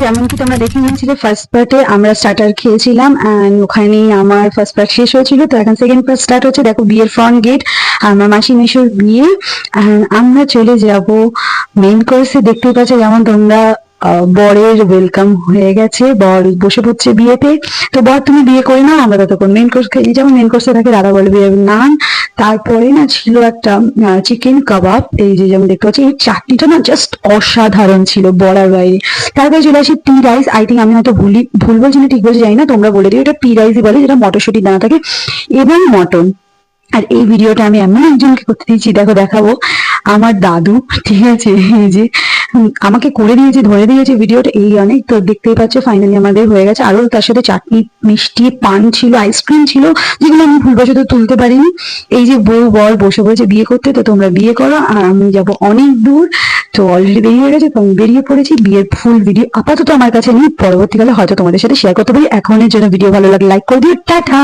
যেমন কি তোমরা দেখে নিয়েছিলে ফার্স্ট পার্টে আমরা স্টার্টার খেয়েছিলাম এন্ড ওখানেই আমার ফার্স্ট পার্ট শেষ হয়েছিল। তো এখন সেকেন্ড পার্ট স্টার্ট হচ্ছে। দেখো বিয়ের ফ্রন্ট গেট, আমার মাসি মেশোর বিয়ে। and আমরা চলে যাব মেইন কোর্সে। দেখতেই পাচ্ছ যেমন তোমরা বরের ওয়েলকাম হয়ে গেছে, বর বসে পড়ছে বিয়েতে। তো বর তুমি বিয়ে করে নাও, আমরা ততক্ষণ মেইন কোর্স খেয়ে যেমন মেইন কোর্সে থাকে রাধা বল্লভের নান। তারপরে না ছিল একটা চিকেন কাবাব, এই যে যেমন দেখতে পাচ্ছি এই চাটনিটা না জাস্ট অসাধারণ ছিল বলার বাইরে। তারপরে চলে আসি টি রাইস। আই থিঙ্ক আমি হয়তো ভুল বলছি না ঠিক বলছি জানি না, তোমরা বলে দিও। এটা টি রাইসই বলে, যেটা মটরশুঁটি দানা থাকে এবং মটন। আর এই ভিডিওটা আমি এমন একজনকে করতে দিয়েছি, দেখো দেখাবো, আমার দাদু। ঠিক আছে, এই যে আমাকে করে দিয়েছে, ধরে দিয়েছে ভিডিওটা এই অনেক। তো দেখতেই পাচ্ছ ফাইনালি আমাদের হয়ে গেছে। আরো তার সাথে চাটনি, মিষ্টি, পান ছিল, আইসক্রিম ছিল, যেগুলো আমি ভুলবশত তুলতে পারিনি। এই যে বউ বর বসে পড়েছে বিয়ে করতে, তো তোমরা বিয়ে করো আর আমি যাব অনেক দূর। তো অলরেডি দেরি হয়ে গেছে, তো আমি বেরিয়ে পড়েছি। বিয়ের ফুল ভিডিও আপাতত আমার কাছে নেই, পরবর্তীকালে হয়তো তোমাদের সাথে শেয়ার করতে পারি। এখনের জন্য ভিডিও ভালো লাগলে লাইক করে দিও, টাটা।